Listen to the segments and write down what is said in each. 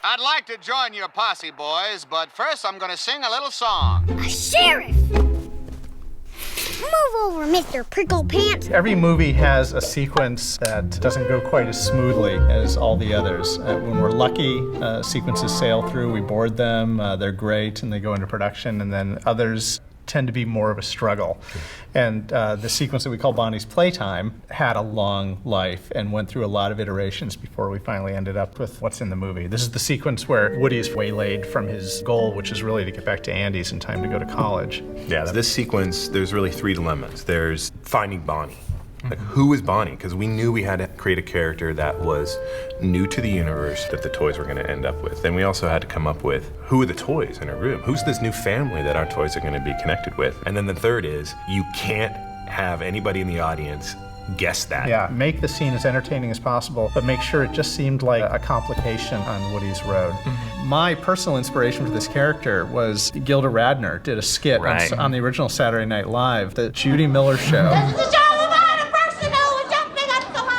I'd like to join your posse, boys, but first I'm gonna sing a little song. A sheriff! Move over, Mr. Prickle Pants. Every movie has a sequence that doesn't go quite as smoothly as all the others. When we're lucky, sequences sail through, we board them, they're great, and they go into production, and then others tend to be more of a struggle. And the sequence that we call Bonnie's Playtime had a long life and went through a lot of iterations before we finally ended up with what's in the movie. This is the sequence where Woody is waylaid from his goal, which is really to get back to Andy's in time to go to college. Yeah, this sequence, there's really three dilemmas. There's finding Bonnie. Like, who is Bonnie? Because we knew we had to create a character that was new to the universe that the toys were going to end up with. Then we also had to come up with, who are the toys in her room? Who's this new family that our toys are going to be connected with? And then the third is, you can't have anybody in the audience guess that. Yeah, make the scene as entertaining as possible, but make sure it just seemed like a complication on Woody's road. My personal inspiration for this character was Gilda Radner did a skit on the original Saturday Night Live, the Judy Miller Show.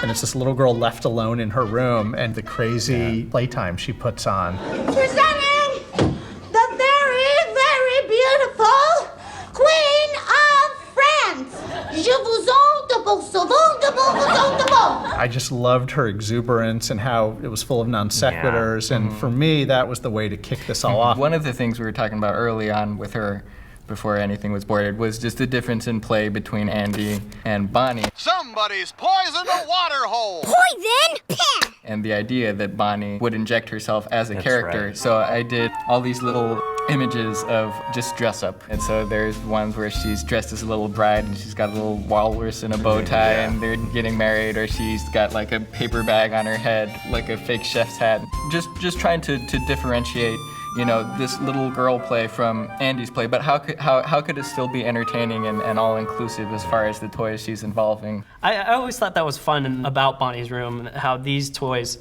And it's this little girl left alone in her room and the crazy playtime she puts on. Presenting the very, very beautiful Queen of France. Je vous I just loved her exuberance and how it was full of non sequiturs. And for me, that was the way to kick this all off. One of the things we were talking about early on with her, before anything was boarded, was just the difference in play between Andy and Bonnie. Somebody's poisoned a water hole. Poison? And the idea that Bonnie would inject herself as a character. Right. So I did all these little images of just dress up. And so there's ones where she's dressed as a little bride and she's got a little walrus in a bow tie and they're getting married, or she's got like a paper bag on her head, like a fake chef's hat. Just trying to differentiate, you know, this little girl play from Andy's play, but how could it still be entertaining and all-inclusive as far as the toys she's involving? I always thought that was fun about Bonnie's room, how these toys,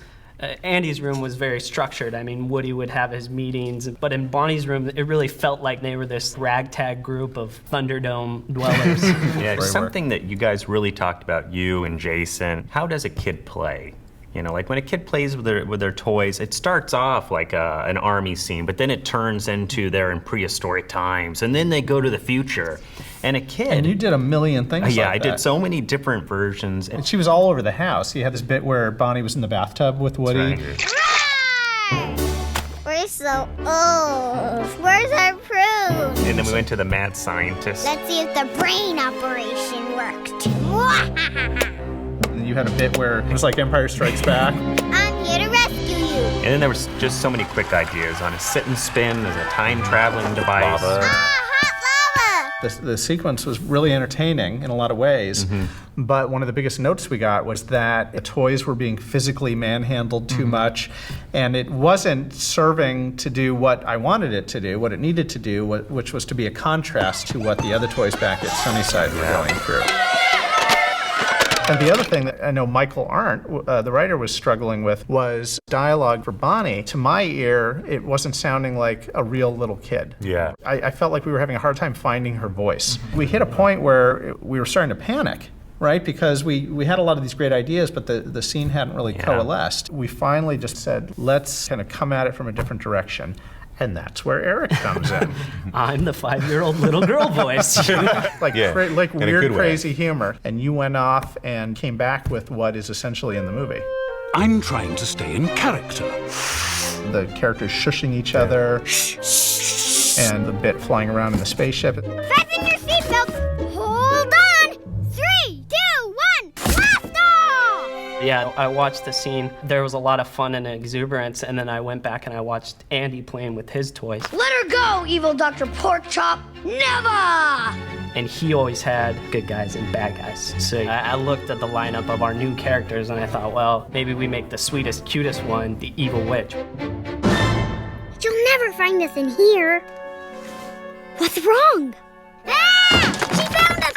Andy's room was very structured. I mean, Woody would have his meetings, but in Bonnie's room, it really felt like they were this ragtag group of Thunderdome dwellers. Yeah, something that you guys really talked about, you and Jason. How does a kid play? You know, like when a kid plays with their toys, it starts off like an army scene, but then it turns into they're in prehistoric times, and then they go to the future. And a kid... And you did a million things like that. I did so many different versions. And she was all over the house. You had this bit where Bonnie was in the bathtub with Woody. We're so old. Where's our proof? And then we went to the mad scientist. Let's see if the brain operation worked. And you had a bit where it was like Empire Strikes Back. I'm here to rescue you. And then there was just so many quick ideas on a sit and spin as a time-traveling device. The sequence was really entertaining in a lot of ways, but one of the biggest notes we got was that the toys were being physically manhandled too much, and it wasn't serving to do what I wanted it to do, what it needed to do, which was to be a contrast to what the other toys back at Sunnyside were going through. And the other thing that I know Michael Arndt, the writer, was struggling with was dialogue for Bonnie. To my ear, it wasn't sounding like a real little kid. Yeah. I felt like we were having a hard time finding her voice. We hit a point where we were starting to panic, right? Because we had a lot of these great ideas, but the scene hadn't really coalesced. We finally just said, let's kind of come at it from a different direction. And that's where Eric comes in. I'm the 5-year-old little girl voice. like weird, crazy humor. And you went off and came back with what is essentially in the movie. I'm trying to stay in character. The characters shushing each other. And the bit flying around in the spaceship. Fasten your seatbelts. Hold on. 3, 2, 1. Blast off! Yeah, I watched the scene. There was a lot of fun and exuberance, and then I went back and I watched Andy playing with his toys. Let her go, evil Dr. Porkchop. Never! And he always had good guys and bad guys. So I looked at the lineup of our new characters and I thought, well, maybe we make the sweetest, cutest one the evil witch. You'll never find us in here. What's wrong? Ah! She found us!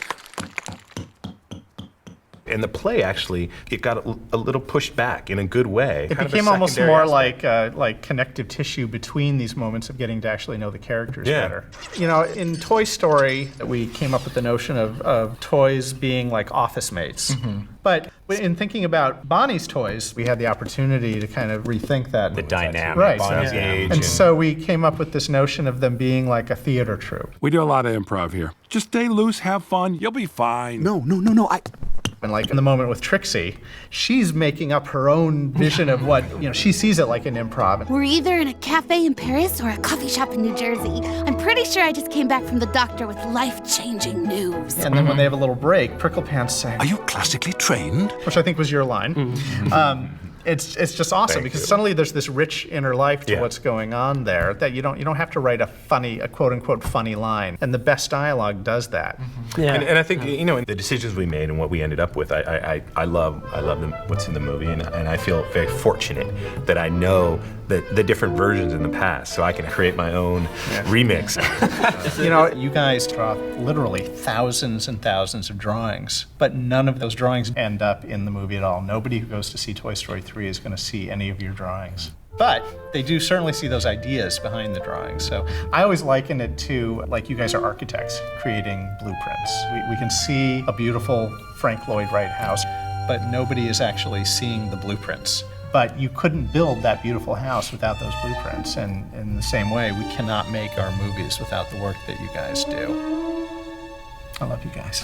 And the play actually, it got a little pushed back in a good way. It became almost more like connective tissue between these moments of getting to actually know the characters better. You know, in Toy Story, we came up with the notion of toys being like office mates. But in thinking about Bonnie's toys, we had the opportunity to kind of rethink that. The dynamic. Right. Bonnie's age. And so we came up with this notion of them being like a theater troupe. We do a lot of improv here. Just stay loose, have fun, you'll be fine. No. And like in the moment with Trixie, she's making up her own vision of what, she sees it like an improv. We're either in a cafe in Paris or a coffee shop in New Jersey. I'm pretty sure I just came back from the doctor with life-changing news. And then when they have a little break, Pricklepants saying, Are you classically trained? which I think was your line. It's just awesome Thank because you. suddenly there's this rich inner life to Yeah. what's going on there that you don't have to write a quote unquote funny line, and the best dialogue does that. Yeah. And I think in the decisions we made and what we ended up with, I love what's in the movie, and I feel very fortunate that I know the different versions in the past, so I can create my own remix. You guys draw literally thousands and thousands of drawings, but none of those drawings end up in the movie at all. Nobody who goes to see Toy Story 3 is going to see any of your drawings. But they do certainly see those ideas behind the drawings. So I always liken it to like you guys are architects creating blueprints. We can see a beautiful Frank Lloyd Wright house, but nobody is actually seeing the blueprints. But you couldn't build that beautiful house without those blueprints. And in the same way, we cannot make our movies without the work that you guys do. I love you guys.